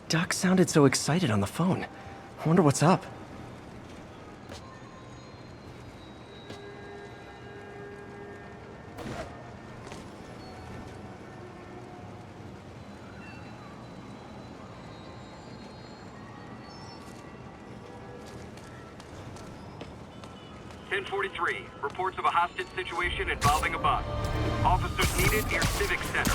Duck sounded so excited on the phone. I wonder what's up. Reports of a hostage situation involving a bus. Officers needed near Civic Center.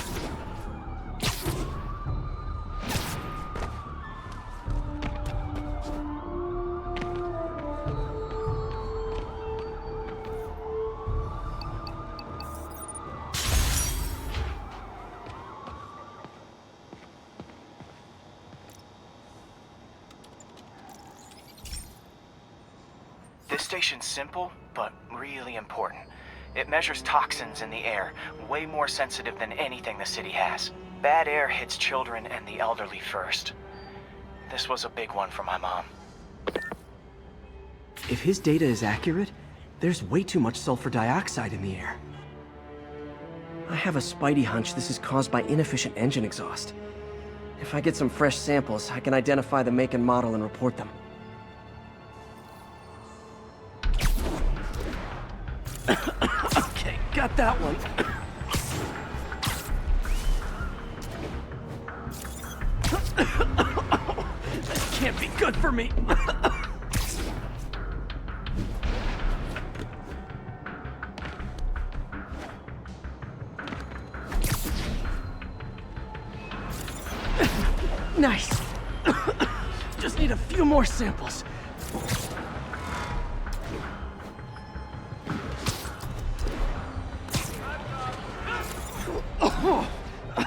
This station's simple, but really important. It measures toxins in the air, way more sensitive than anything the city has. Bad air hits children and the elderly first. This was a big one for my mom. If his data is accurate, there's way too much sulfur dioxide in the air. I have a spidey hunch this is caused by inefficient engine exhaust. If I get some fresh samples, I can identify the make and model and report them. Okay, got that one. This can't be good for me. Nice. Just need a few more samples.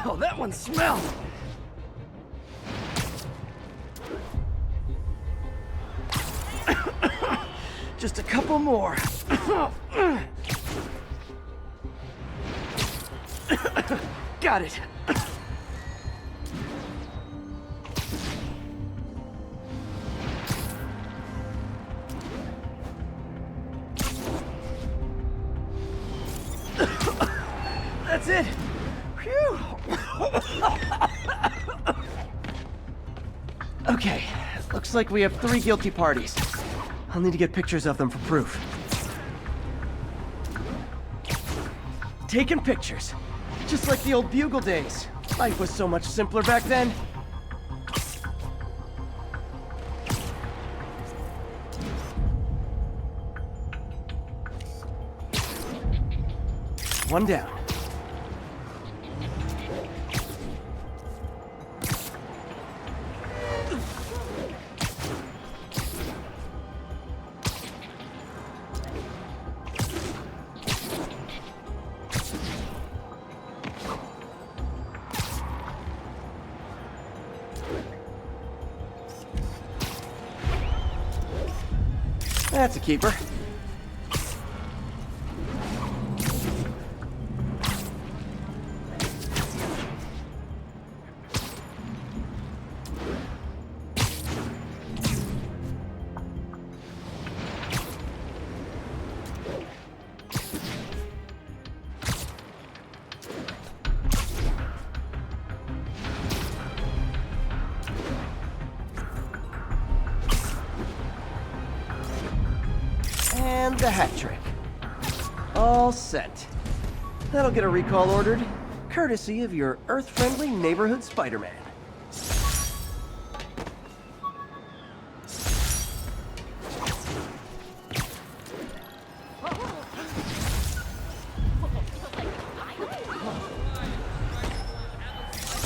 Oh, that one smelled. Just a couple more. Got it. That's it. Phew. Okay, looks like we have 3 guilty parties. I'll need to get pictures of them for proof. Taking pictures. Just like the old Bugle days. Life was so much simpler back then. One down. That's a keeper. And the hat trick. All set. That'll get a recall ordered, courtesy of your Earth-friendly neighborhood Spider-Man.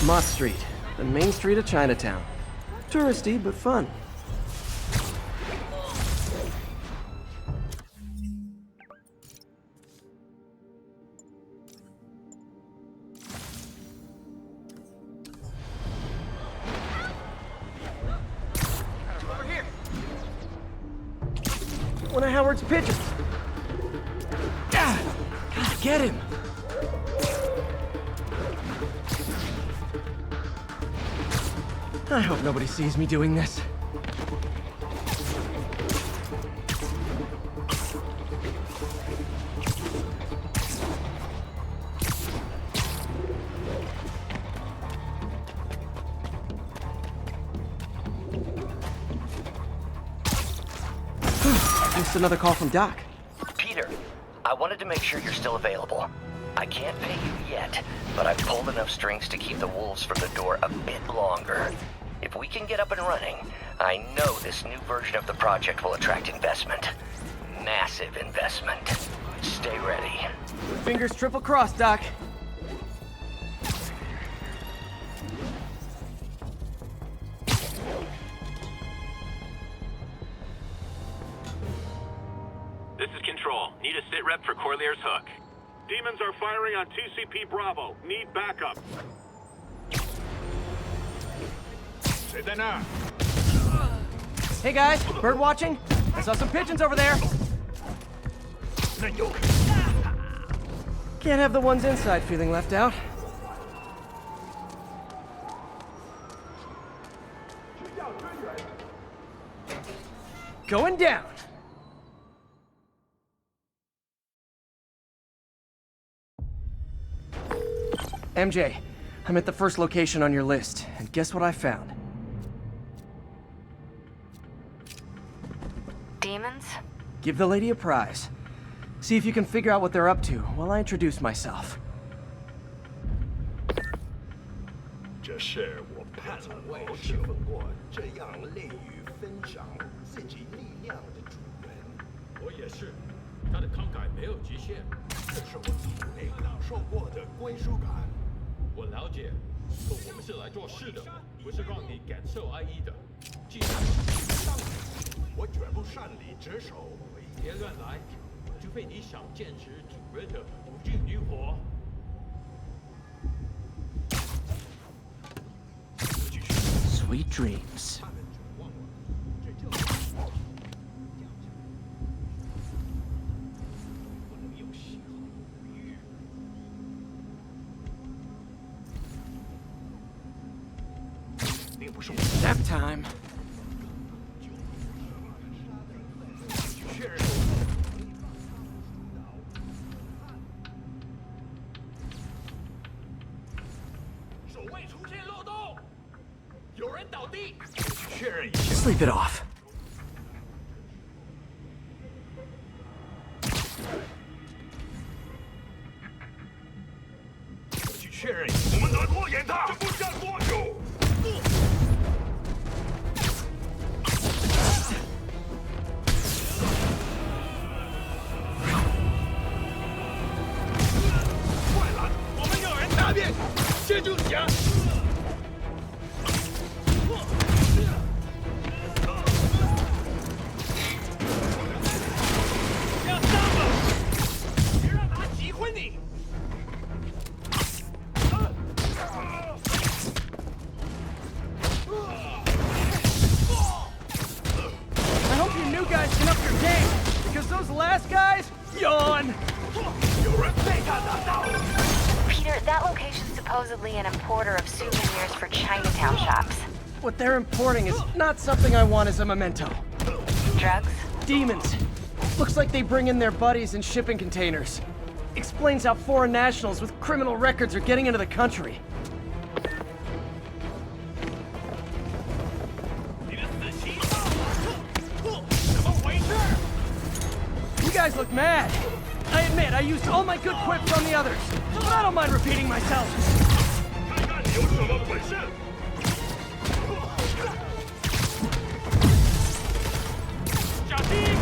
Mott Street, the main street of Chinatown. Touristy, but fun. One of Howard's pigeons. Ah, gotta get him. I hope nobody sees me doing this. another call from Doc. Peter, I wanted to make sure you're still available. I can't pay you yet, but I've pulled enough strings to keep the wolves from the door a bit longer. If we can get up and running, I know this new version of the project will attract investment. Massive investment. Stay ready. Fingers triple crossed, Doc. This is Control. Need a sit rep for Corlear's Hook. Demons are firing on TCP Bravo. Need backup. Hey guys, bird watching? I saw some pigeons over there. Can't have the ones inside feeling left out. Going down. MJ, I'm at the first location on your list, and guess what I found? Demons? Give the lady a prize. See if you can figure out what they're up to while I introduce myself. 这是我盼了好久过这样乐于分享自己力量的主人。我也是，他的慷慨没有极限。这是我从没感受过的归属感。我了解，可我们是来做事的，不是让你感受安逸的。既然当我绝不擅离职守。别乱来，除非你想见识主人的无尽怒火。 Sweet dreams. Nap time. 守卫出现漏洞，有人倒地。确认一下。 Sleep it off. 我去确认一下。我们得拖延他，这不下多久。 接住你啊！不要上了，别让他击昏你。I hope you new guys can up your game, because those last guys, yawn. 有人被他打到。 Peter, that location's supposedly an importer of souvenirs for Chinatown shops. What they're importing is not something I want as a memento. Drugs? Demons. Looks like they bring in their buddies in shipping containers. Explains how foreign nationals with criminal records are getting into the country. You guys look mad. I admit, I used all my good quips on the others, but I don't mind repeating myself. 看看你有什么本事。 小心！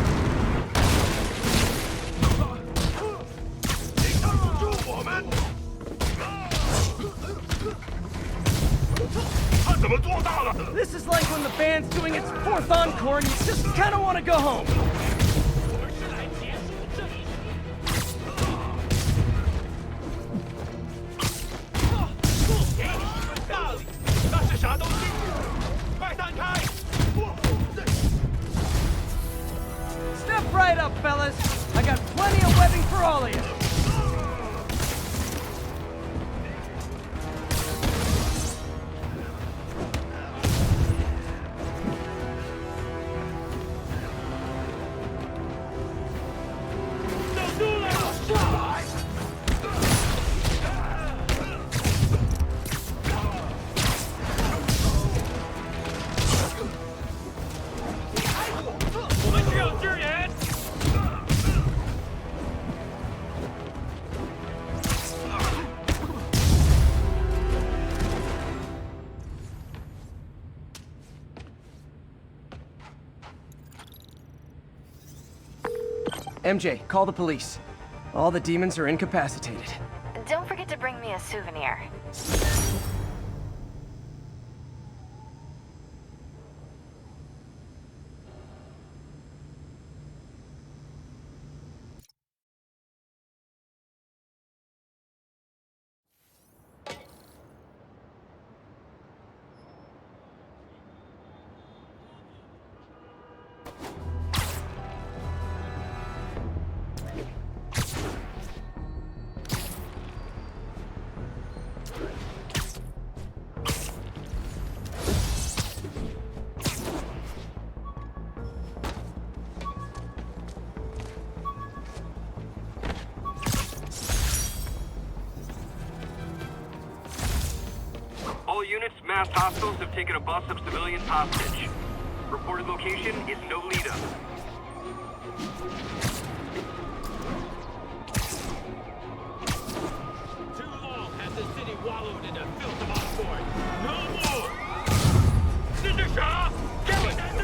你挡不住我们。他怎么做到的？ This is like when the band's doing its fourth encore and you just kind of want to go home. 我们是来结束这一给你一份大礼，那是啥东西？快弹开！ Step right up, fellas. I got plenty of webbing for all of you. MJ, call the police. All the demons are incapacitated. Don't forget to bring me a souvenir. All units, masked hostiles have taken a bus of civilians hostage. Reported location is Nolita. Too long has the city wallowed in the filth of Osborn. No more! 这是啥？给我站住！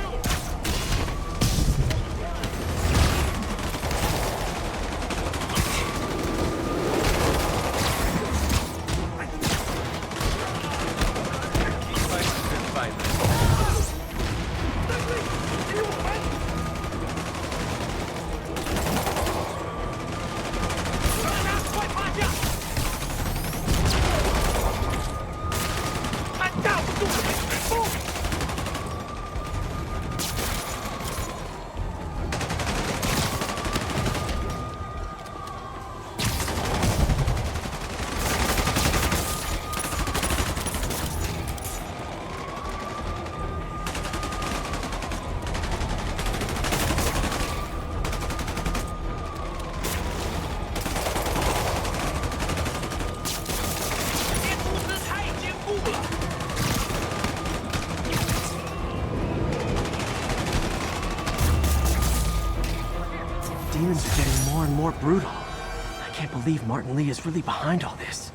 Demons are getting more and more brutal. I can't believe Martin Lee is really behind all this.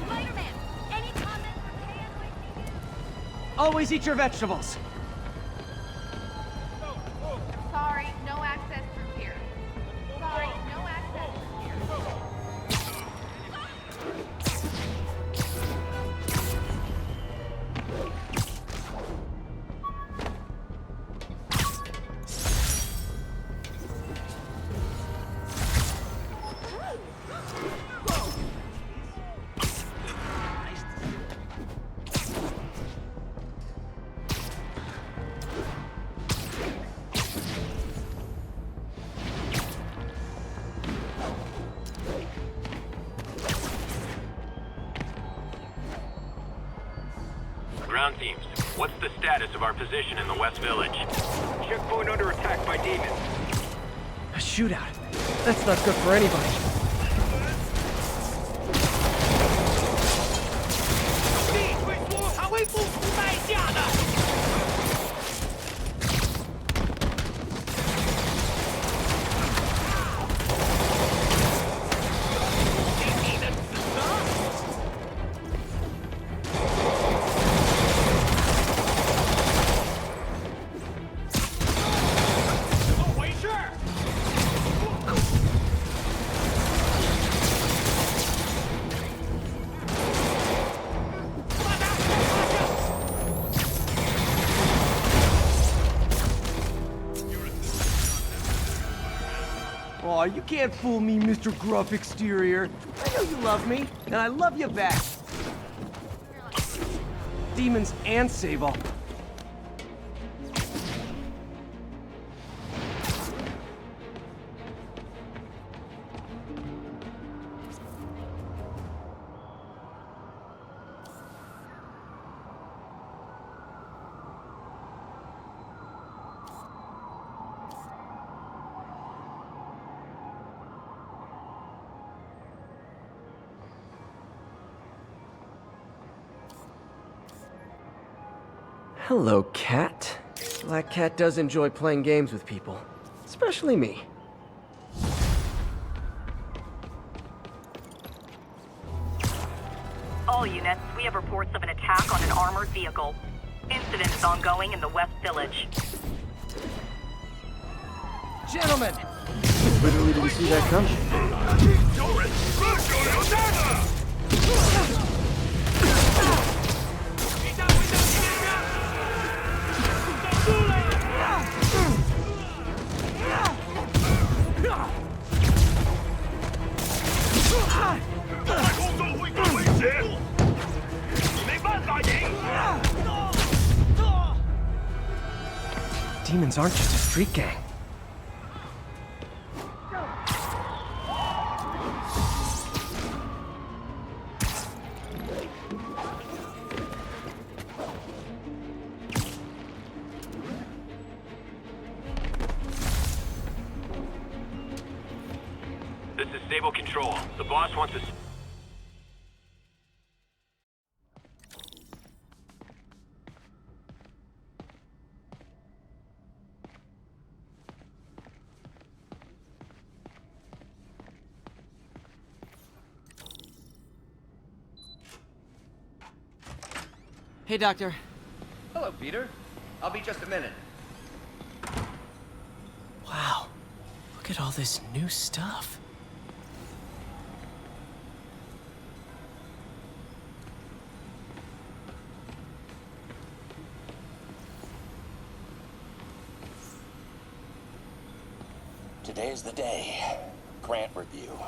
Spider-Man, any comments for Always eat your vegetables. Sorry, no access through here. Sorry, no access through here. Ground teams, what's the status of our position in the West Village? Checkpoint under attack by demons. A shootout. That's not good for anybody. 力退出还会付出代价的。 Aw, you can't fool me, Mr. Gruff Exterior. I know you love me, and I love you back. Demons and Sable. Hello, Cat. Black Cat does enjoy playing games with people. Especially me. All units, we have reports of an attack on an armored vehicle. Incident is ongoing in the West Village. Gentlemen! Literally didn't see that coming. 有人，有炸弹！ 在空中会更危险，你没办法赢。 Demons aren't just a street gang. This is Stable Control. The boss wants us. Hey, Doctor. Hello, Peter. I'll be just a minute. Wow. Look at all this new stuff. Today's the day. Grant review.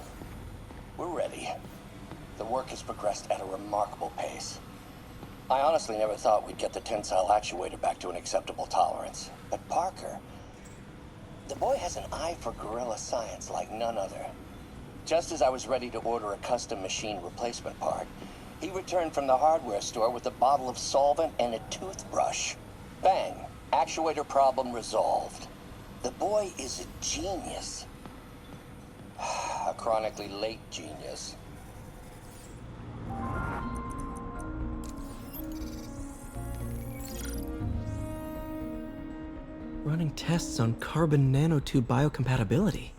We're ready. The work has progressed at a remarkable pace. I honestly never thought we'd get the tensile actuator back to an acceptable tolerance. But Parker, the boy has an eye for guerrilla science like none other. Just as I was ready to order a custom machine replacement part, he returned from the hardware store with a bottle of solvent and a toothbrush. Bang! Actuator problem resolved. The boy is a genius. A chronically late genius. Running tests on carbon nanotube biocompatibility.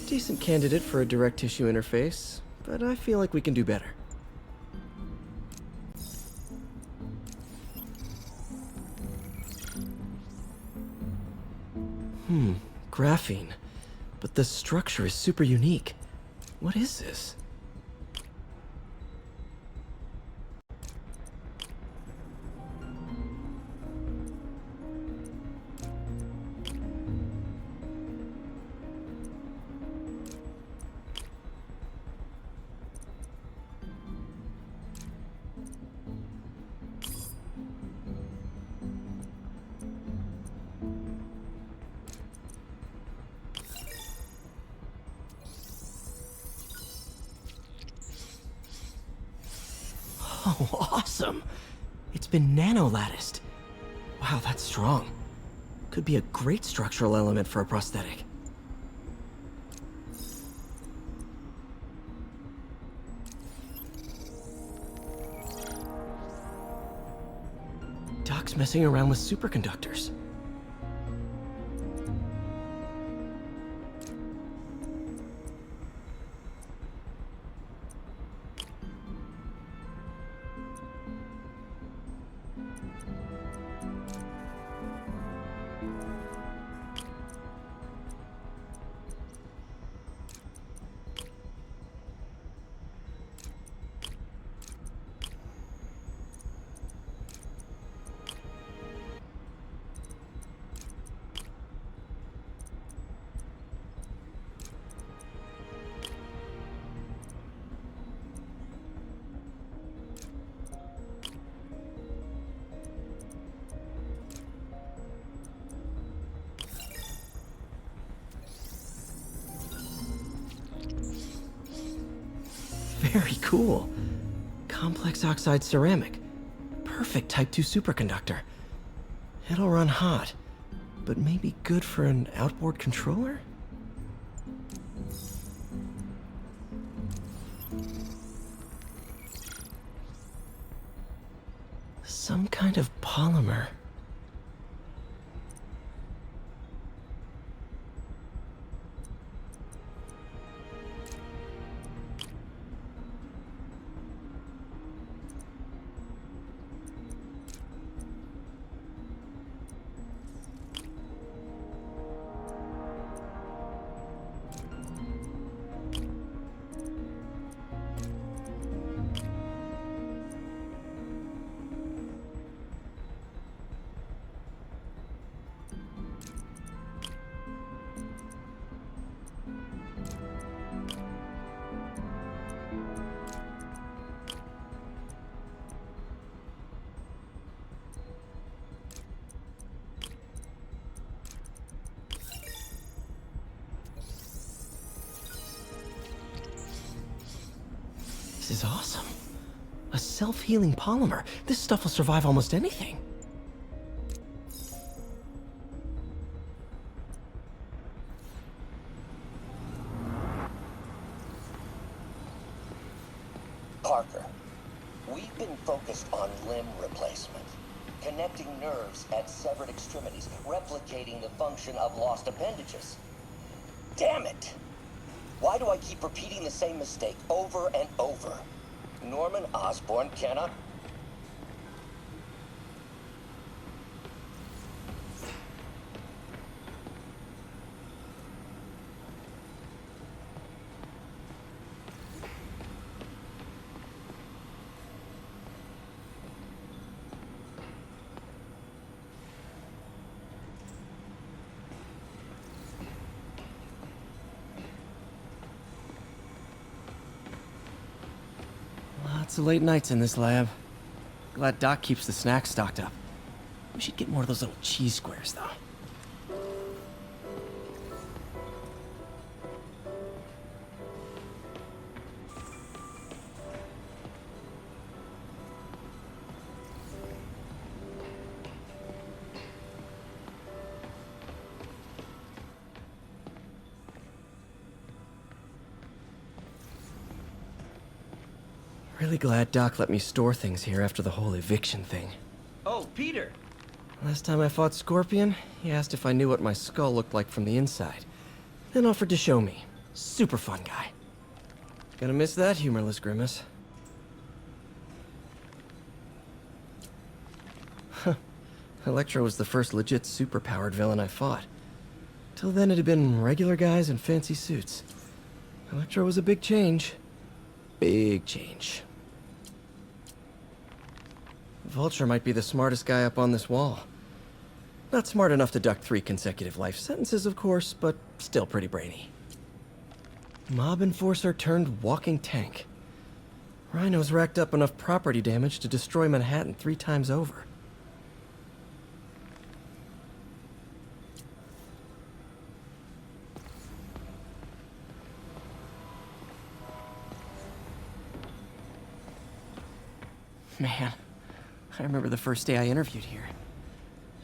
Decent candidate for a direct tissue interface, but I feel like we can do better. Graphene. But the structure is super unique. What is this? Oh, awesome! It's been nano-latticed. Wow, that's strong. Could be a great structural element for a prosthetic. Doc's messing around with superconductors. Very cool. Complex oxide ceramic. Perfect Type 2 superconductor. It'll run hot, but maybe good for an outboard controller? Some kind of polymer. This is awesome. A self-healing polymer. This stuff will survive almost anything. Parker, we've been focused on limb replacement, connecting nerves at severed extremities, replicating the function of lost appendages. Damn it! Why do I keep repeating the same mistake over and over? Norman Osborn cannot... Lots of late nights in this lab. Glad Doc keeps the snacks stocked up. We should get more of those little cheese squares, though. Really glad Doc let me store things here after the whole eviction thing. Oh, Peter! Last time I fought Scorpion, he asked if I knew what my skull looked like from the inside, then offered to show me. Super fun guy. Gonna miss that humorless grimace. Huh. Electro was the first legit super-powered villain I fought. Till then it had been regular guys in fancy suits. Electro was a big change. Big change. Vulture might be the smartest guy up on this wall. Not smart enough to duck 3 consecutive life sentences, of course, but still pretty brainy. Mob enforcer turned walking tank. Rhino's racked up enough property damage to destroy Manhattan 3 times over. Man, I remember the first day I interviewed here.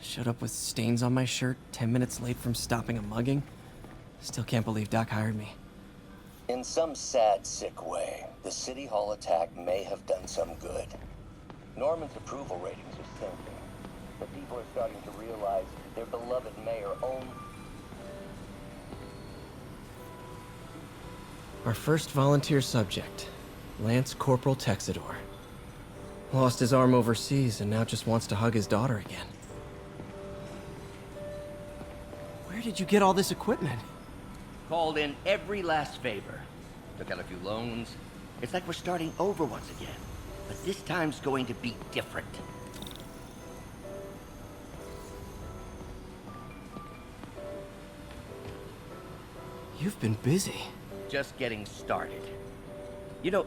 Showed up with stains on my shirt, 10 minutes late from stopping a mugging. Still can't believe Doc hired me. In some sad, sick way, the City Hall attack may have done some good. Norman's approval ratings are sinking. The people are starting to realize their beloved mayor owns... Our first volunteer subject, Lance Corporal Texidor. Lost his arm overseas and now just wants to hug his daughter again. Where did you get all this equipment? Called in every last favor. Took out a few loans. It's like we're starting over once again. But this time's going to be different. You've been busy. Just getting started. You know,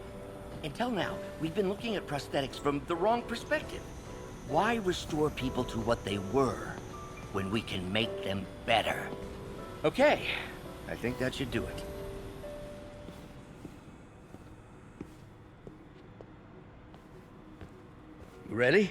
until now, we've been looking at prosthetics from the wrong perspective. Why restore people to what they were when we can make them better? Okay, I think that should do it. Ready?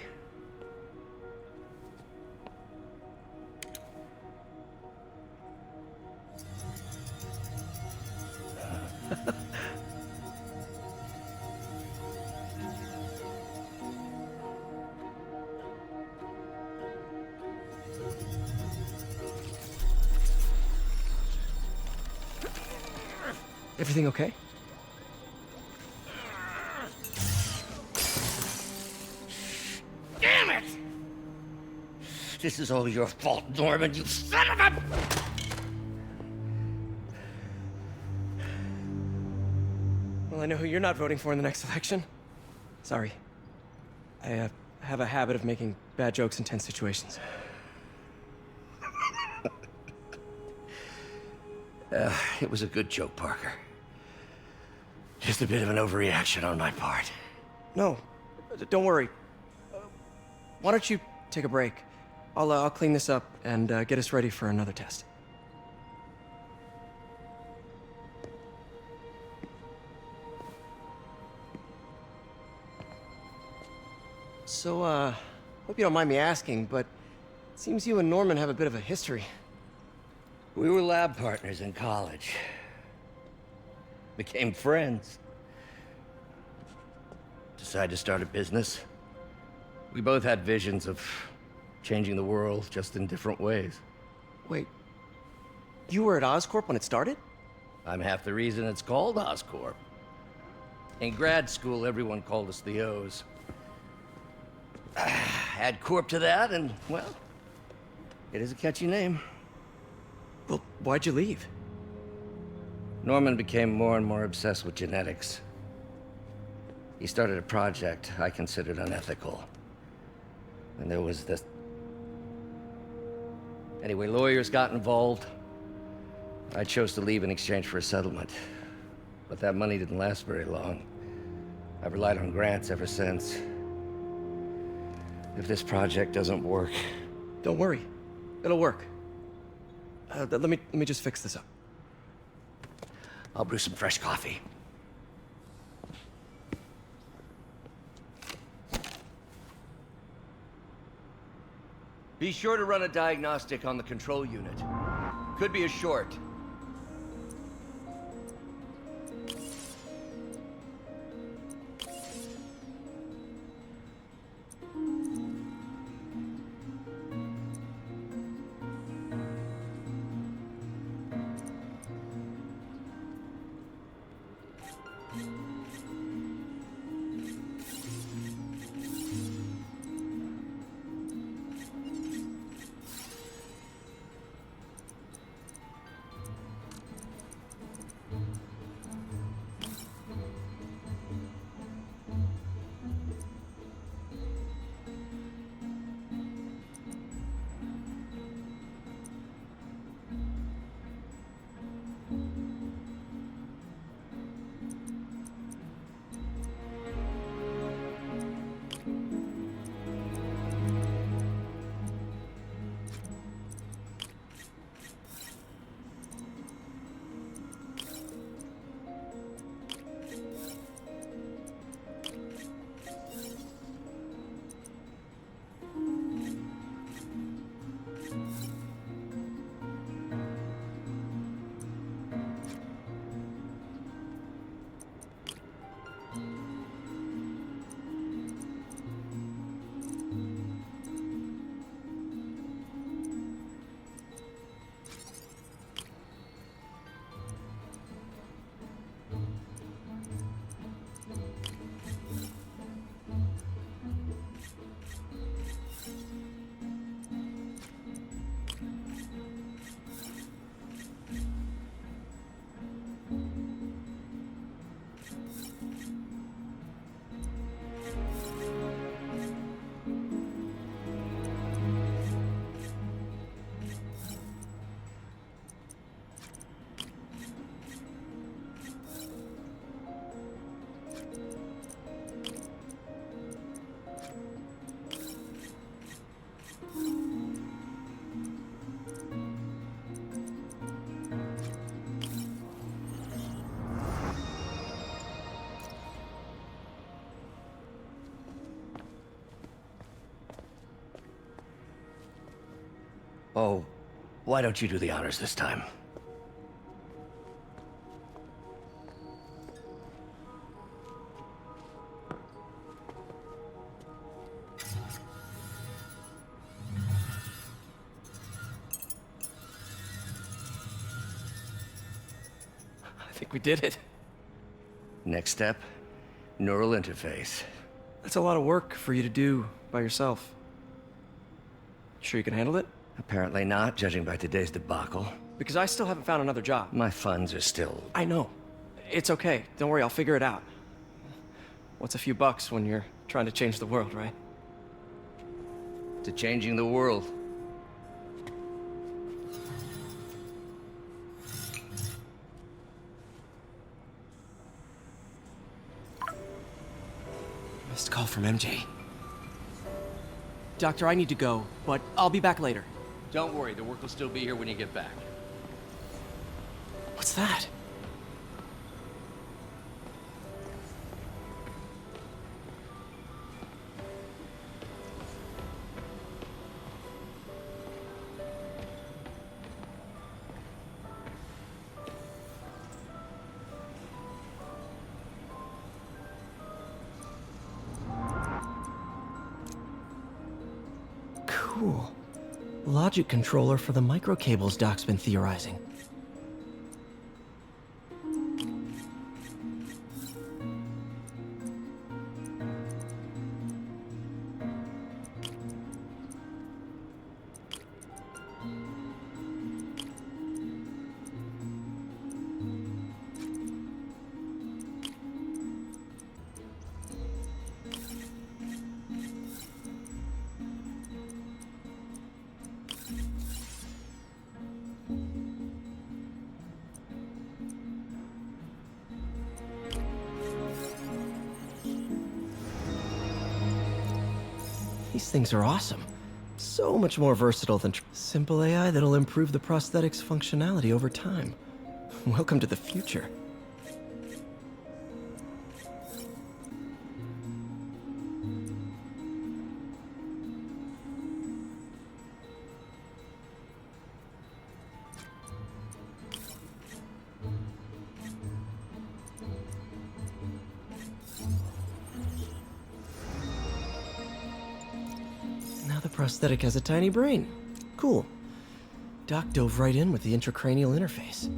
Everything okay? Damn it! This is all your fault, Norman, you son of a... Well, I know who you're not voting for in the next election. Sorry. I have a habit of making bad jokes in tense situations. It was a good joke, Parker. Just a bit of an overreaction on my part. No, don't worry. Why don't you take a break? I'll clean this up and get us ready for another test. So, hope you don't mind me asking, but it seems you and Norman have a bit of a history. We were lab partners in college. Became friends. Decided to start a business. We both had visions of changing the world, just in different ways. Wait, you were at Oscorp when it started? I'm half the reason it's called Oscorp. In grad school, everyone called us the O's. Add Corp to that, and, well, it is a catchy name. Well, why'd you leave? Norman became more and more obsessed with genetics. He started a project I considered unethical. And there was this... Anyway, lawyers got involved. I chose to leave in exchange for a settlement. But that money didn't last very long. I've relied on grants ever since. If this project doesn't work... Don't worry. It'll work. Let me just fix this up. I'll brew some fresh coffee. Be sure to run a diagnostic on the control unit. Could be a short. Oh, why don't you do the honors this time? I think we did it. Next step, neural interface. That's a lot of work for you to do by yourself. Sure you can handle it? Apparently not, judging by today's debacle. Because I still haven't found another job. My funds are still... I know. It's okay. Don't worry, I'll figure it out. What's a few bucks when you're trying to change the world, right? to changing the world. Missed call from MJ. Doctor, I need to go, but I'll be back later. Don't worry, the work will still be here when you get back. What's that? Cool. Logic controller for the microcables Doc's been theorizing. These things are awesome. So much more versatile than simple AI that'll improve the prosthetic's functionality over time. Welcome to the future. Now the prosthetic has a tiny brain. Cool. Doc dove right in with the intracranial interface.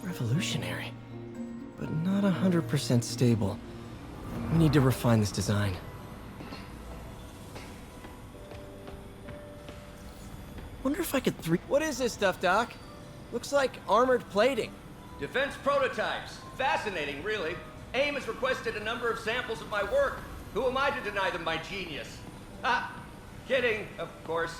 Revolutionary, but not 100% stable. We need to refine this design. Wonder if I could What is this stuff, Doc? Looks like armored plating. Defense prototypes. Fascinating, really. AIM has requested a number of samples of my work. Who am I to deny them my genius? Ah, kidding, of course.